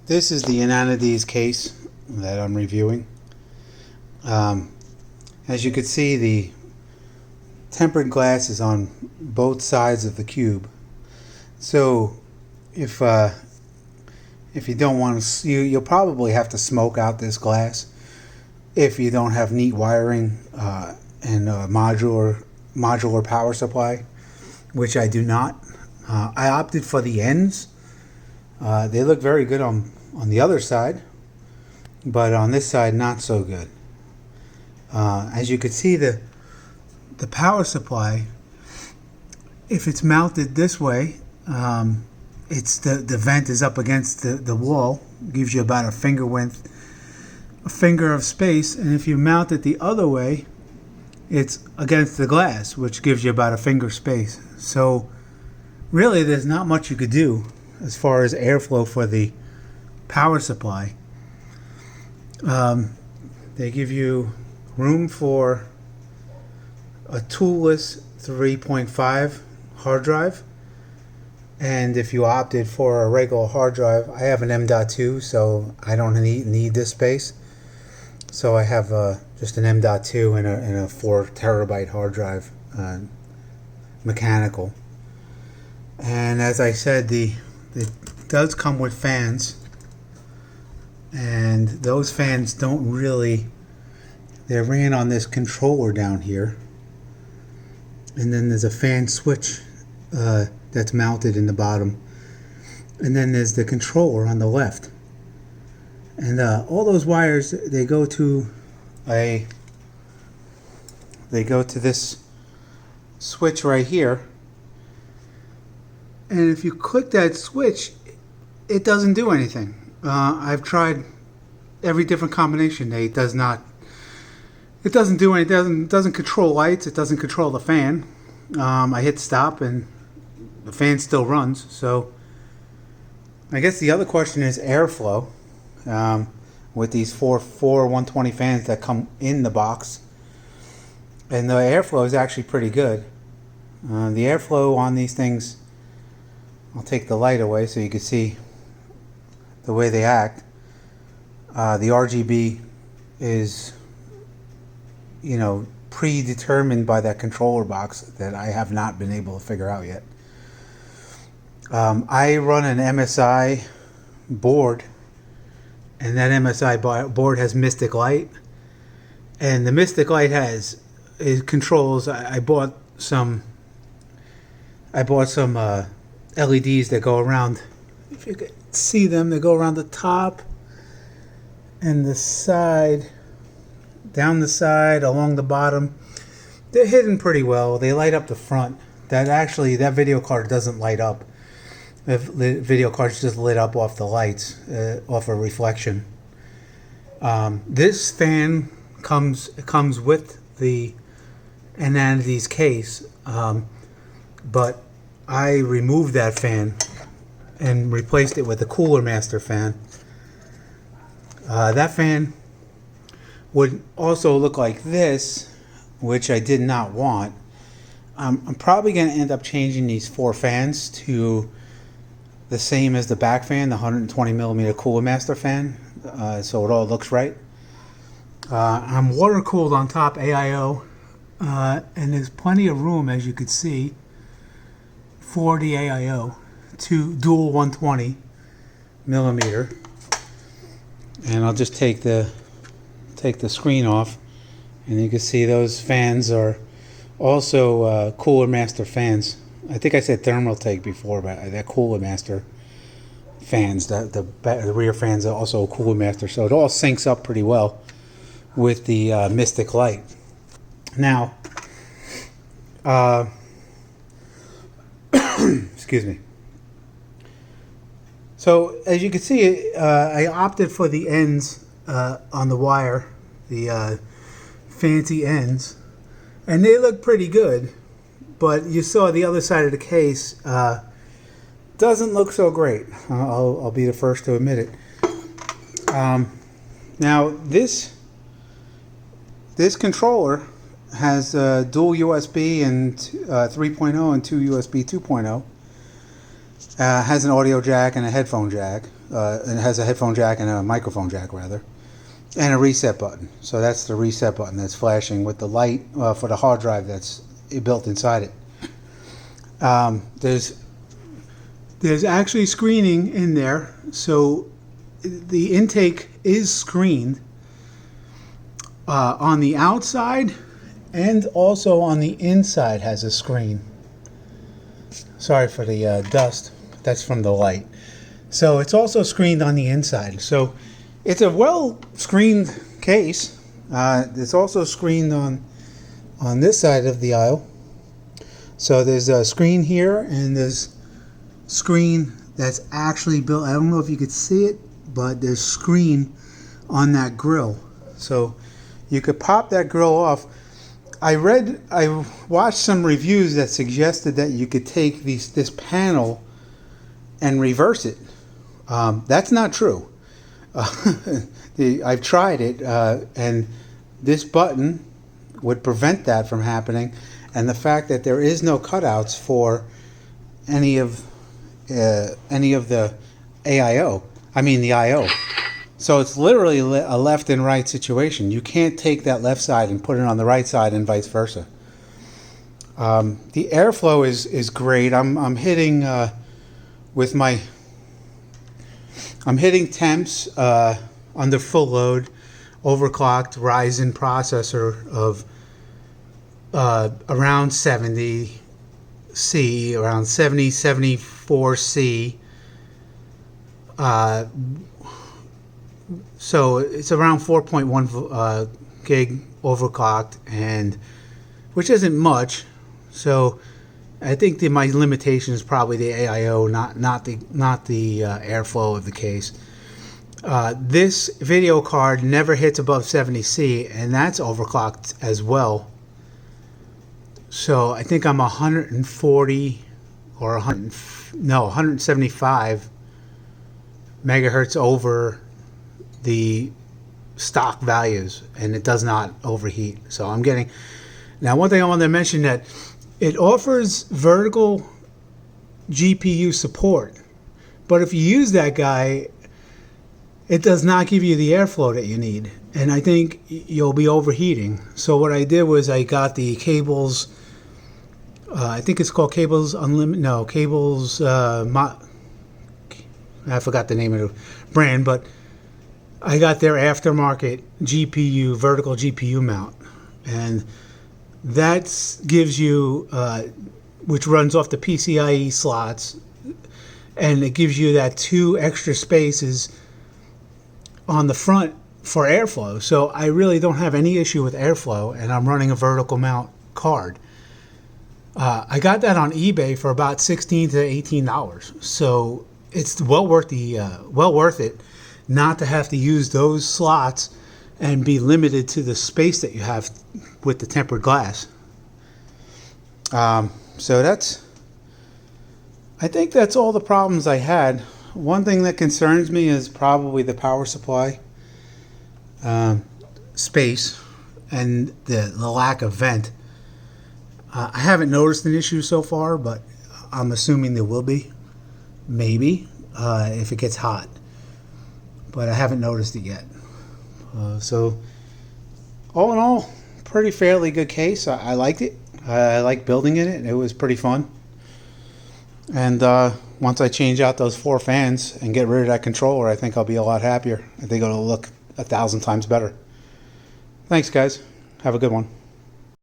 This is the Anindeses case that I'm reviewing. As you can see, the tempered glass is on both sides of the cube. So if you don't want to, you'll probably have to smoke out this glass if you don't have neat wiring and a modular power supply, which I do not. I opted for the ends. They look very good on the other side, but on this side not so good. As you can see, the power supply, if it's mounted this way, it's the vent is up against the wall, gives you about a finger of space, and if you mount it the other way, it's against the glass, which gives you about a finger space. So really there's not much you could do as far as airflow for the power supply. They give you room for a toolless 3.5 hard drive, and if you opted for a regular hard drive, I have an M.2, so I don't need this space. So I have just an M.2 and a 4 terabyte hard drive, mechanical. And as I said, it does come with fans, and those fans don't really, they're ran on this controller down here, and then there's a fan switch that's mounted in the bottom, and then there's the controller on the left, and all those wires, they go to this switch right here. And if you click that switch, it doesn't do anything. I've tried every different combination. It doesn't do anything. It doesn't control lights. It doesn't control the fan. I hit stop and the fan still runs. So I guess the other question is airflow. With these four 120 fans that come in the box, and the airflow is actually pretty good. The airflow on these things, I'll take the light away so you can see the way they act. The RGB is, predetermined by that controller box that I have not been able to figure out yet. I run an MSI board, and that MSI board has Mystic Light, and the Mystic Light it controls. I bought some LEDs that go around, if you can see them, they go around the top and the side, down the side, along the bottom. They're hidden pretty well. They light up the front. That video card doesn't light up. The video card's just lit up off the lights, off a reflection. This fan comes with the Anindeses case, but I removed that fan and replaced it with a Cooler Master fan. That fan would also look like this, which I did not want. I'm probably going to end up changing these 4 fans to the same as the back fan, the 120 millimeter Cooler Master fan, so it all looks right. I'm water cooled on top, AIO, and there's plenty of room, as you can see, for the AIO, to dual 120 millimeter. And I'll just take the screen off, and you can see those fans are also Cooler Master fans. I think I said Thermaltake before, but they're Cooler Master fans. The rear fans are also Cooler Master, so it all syncs up pretty well with the Mystic Light. Now, excuse me. So as you can see, I opted for the ends on the wire, the fancy ends, and they look pretty good. But you saw the other side of the case doesn't look so great. I'll be the first to admit it. Now this controller has dual USB and 3.0 and 2 USB 2.0. Has an audio jack and a headphone jack. And it has a headphone jack and a microphone jack, rather. And a reset button. So that's the reset button that's flashing with the light for the hard drive that's built inside it. There's actually screening in there. So the intake is screened on the outside, and also on the inside has a screen. Sorry for the dust. That's from the light. So it's also screened on the inside. So it's a well screened case. It's also screened on this side of the aisle. So there's a screen here, and there's screen that's actually built. I don't know if you could see it, but there's screen on that grill. So you could pop that grill off. I watched some reviews that suggested that you could take this panel and reverse it. That's not true. I've tried it, and this button would prevent that from happening. And the fact that there is no cutouts for any of the AIO, the IO. So it's literally a left and right situation. You can't take that left side and put it on the right side and vice versa. The airflow is great. I'm hitting I'm hitting temps under full load, overclocked Ryzen processor of around 70 C, around 74 C. So it's around 4.1 gig overclocked, and which isn't much. So I think my limitation is probably the AIO, not the airflow of the case. This video card never hits above 70C, and that's overclocked as well. So I think I'm 140 or 175 megahertz over the stock values, and it does not overheat. So I'm getting. Now, one thing I want to mention, that it offers vertical GPU support, but if you use that guy, it does not give you the airflow that you need, and I think you'll be overheating. So what I did was I got the cables. I think it's called Cables Unlimited. No, Cables. I forgot the name of the brand, but I got their aftermarket GPU, vertical GPU mount, and that gives you, which runs off the PCIe slots, and it gives you that 2 extra spaces on the front for airflow. So I really don't have any issue with airflow, and I'm running a vertical mount card. I got that on eBay for about $16 to $18, so it's well worth it not to have to use those slots and be limited to the space that you have with the tempered glass. So I think that's all the problems I had. One thing that concerns me is probably the power supply space and the lack of vent. I haven't noticed an issue so far, but I'm assuming there will be, maybe, if it gets hot. But I haven't noticed it yet. So all in all, pretty fairly good case. I liked it. I liked building in it. It was pretty fun. And once I change out those 4 fans and get rid of that controller, I think I'll be a lot happier. I think it'll look 1,000 times better. Thanks, guys. Have a good one.